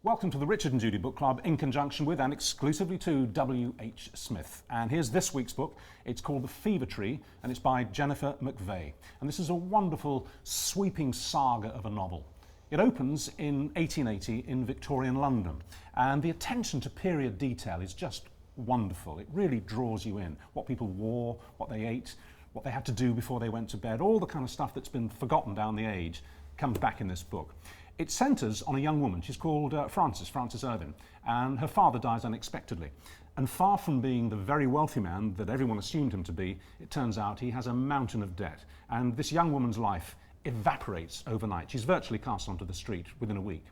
Welcome to the Richard and Judy Book Club in conjunction with and exclusively to WHSmith. And here's this week's book. It's called The Fever Tree and it's by Jennifer McVeigh. And this is a wonderful sweeping saga of a novel. It opens in 1880 in Victorian London and the attention to period detail is just wonderful. It really draws you in. What people wore, what they ate, what they had to do before they went to bed, all the kind of stuff that's been forgotten down the age comes back in this book. It centres on a young woman. She's called Frances Irvine, and her father dies unexpectedly. And far from being the very wealthy man that everyone assumed him to be, it turns out he has a mountain of debt. And this young woman's life evaporates overnight. She's virtually cast onto the street within a week.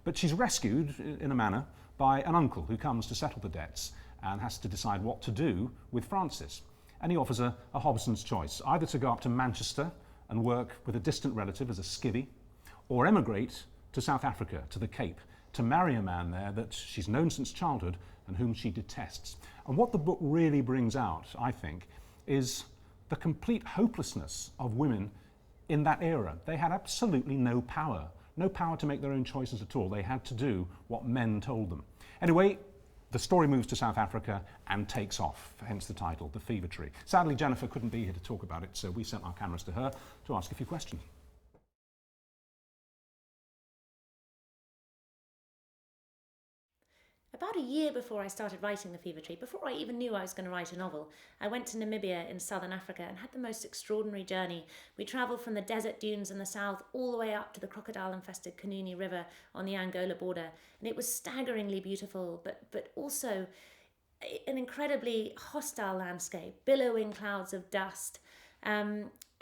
But she's rescued, in a manner, by an uncle who comes to settle the debts and has to decide what to do with Frances. And he offers her a Hobson's choice, either to go up to Manchester and work with a distant relative as a skivvy, or emigrate to South Africa, to the Cape, to marry a man there that she's known since childhood and whom she detests. And what the book really brings out, I think, is the complete hopelessness of women in that era. They had absolutely no power to make their own choices at all. They had to do what men told them. Anyway, the story moves to South Africa and takes off, hence the title, The Fever Tree. Sadly, Jennifer couldn't be here to talk about it, so we sent our cameras to her to ask a few questions. About a year before I started writing The Fever Tree, before I even knew I was going to write a novel, I went to Namibia in southern Africa and had the most extraordinary journey. We travelled from the desert dunes in the south all the way up to the crocodile-infested Kanuni River on the Angola border. And it was staggeringly beautiful, but also an incredibly hostile landscape, billowing clouds of dust.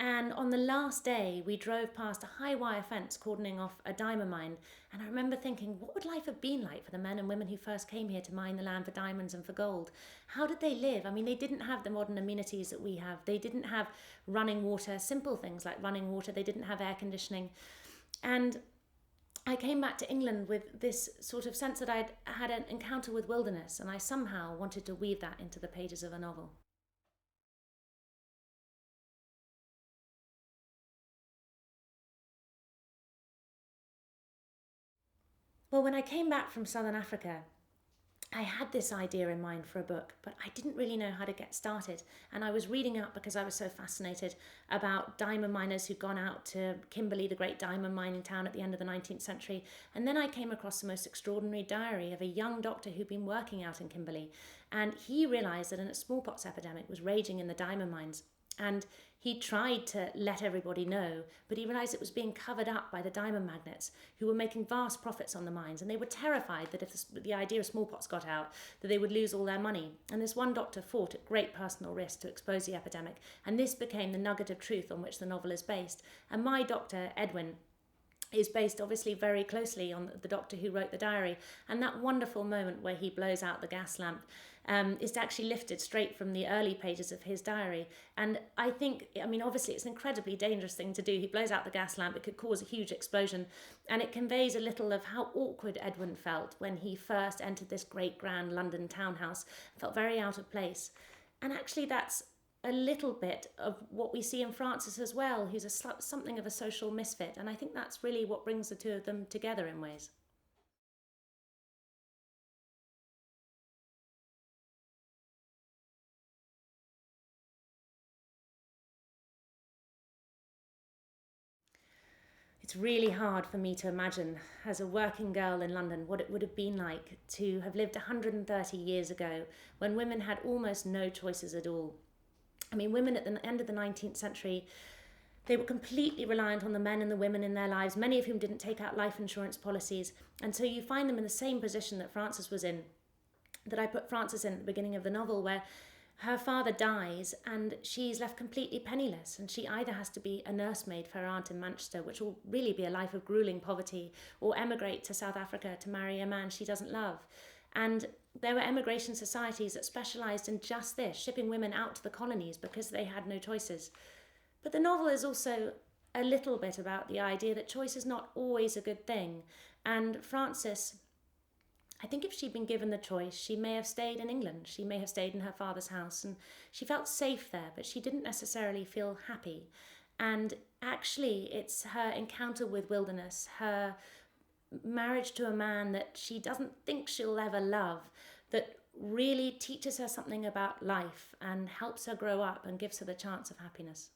And on the last day, we drove past a high wire fence cordoning off a diamond mine. And I remember thinking, what would life have been like for the men and women who first came here to mine the land for diamonds and for gold? How did they live? I mean, they didn't have the modern amenities that we have. They didn't have running water, simple things like running water. They didn't have air conditioning. And I came back to England with this sort of sense that I'd had an encounter with wilderness, and I somehow wanted to weave that into the pages of a novel. Well, when I came back from Southern Africa, I had this idea in mind for a book, but I didn't really know how to get started. And I was reading up because I was so fascinated about diamond miners who'd gone out to Kimberley, the great diamond mining town at the end of the 19th century. And then I came across the most extraordinary diary of a young doctor who'd been working out in Kimberley. And he realised that a smallpox epidemic was raging in the diamond mines. And he tried to let everybody know, but he realised it was being covered up by the diamond magnates who were making vast profits on the mines. And they were terrified that if the idea of smallpox got out, that they would lose all their money. And this one doctor fought at great personal risk to expose the epidemic. And this became the nugget of truth on which the novel is based. And my doctor, Edwin, is based obviously very closely on the doctor who wrote the diary. And that wonderful moment where he blows out the gas lamp is actually lifted straight from the early pages of his diary. And I think, I mean, obviously it's an incredibly dangerous thing to do. He blows out the gas lamp, it could cause a huge explosion. And it conveys a little of how awkward Edwin felt when he first entered this great grand London townhouse. Felt very out of place. And actually that's a little bit of what we see in Frances as well, who's something of a social misfit. And I think that's really what brings the two of them together in ways. It's really hard for me to imagine, as a working girl in London, what it would have been like to have lived 130 years ago when women had almost no choices at all. I mean, women at the end of the 19th century, they were completely reliant on the men and the women in their lives, many of whom didn't take out life insurance policies. And so you find them in the same position that Frances was in, that I put Frances in at the beginning of the novel, where her father dies and she's left completely penniless, and she either has to be a nursemaid for her aunt in Manchester, which will really be a life of grueling poverty, or emigrate to South Africa to marry a man she doesn't love. And there were emigration societies that specialised in just this, shipping women out to the colonies because they had no choices. But the novel is also a little bit about the idea that choice is not always a good thing. And Frances, I think if she'd been given the choice, she may have stayed in England. She may have stayed in her father's house, and she felt safe there, but she didn't necessarily feel happy. And actually, it's her encounter with wilderness, her marriage to a man that she doesn't think she'll ever love, that really teaches her something about life and helps her grow up and gives her the chance of happiness.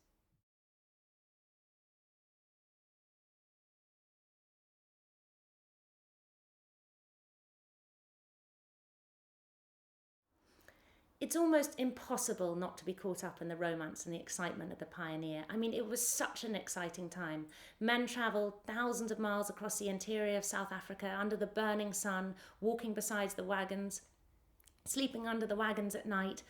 It's almost impossible not to be caught up in the romance and the excitement of the Pioneer. I mean, it was such an exciting time. Men travelled thousands of miles across the interior of South Africa under the burning sun, walking beside the wagons, sleeping under the wagons at night.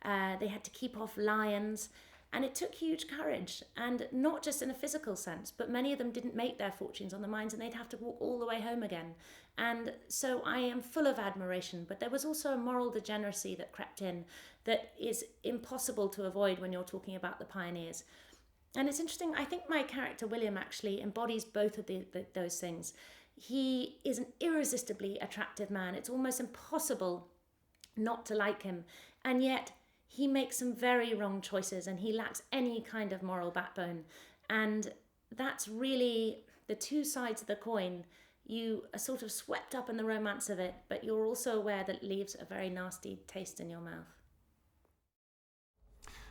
They had to keep off lions. And it took huge courage, and not just in a physical sense, but many of them didn't make their fortunes on the mines and they'd have to walk all the way home again. And so I am full of admiration, but there was also a moral degeneracy that crept in that is impossible to avoid when you're talking about the pioneers. And it's interesting, I think my character William actually embodies both of those things. He is an irresistibly attractive man. It's almost impossible not to like him. And yet he makes some very wrong choices and he lacks any kind of moral backbone. And that's really the two sides of the coin. You are sort of swept up in the romance of it, but you're also aware that it leaves a very nasty taste in your mouth.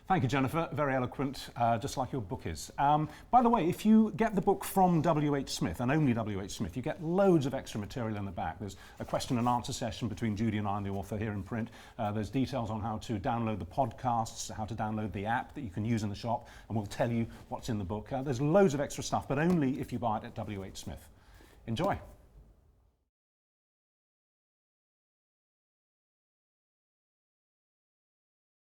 Thank you, Jennifer. Very eloquent, just like your book is. By the way, if you get the book from WHSmith, and only WHSmith, you get loads of extra material in the back. There's a question and answer session between Judy and I and the author here in print. There's details on how to download the podcasts, how to download the app that you can use in the shop, and we'll tell you what's in the book. There's loads of extra stuff, but only if you buy it at WHSmith. Enjoy.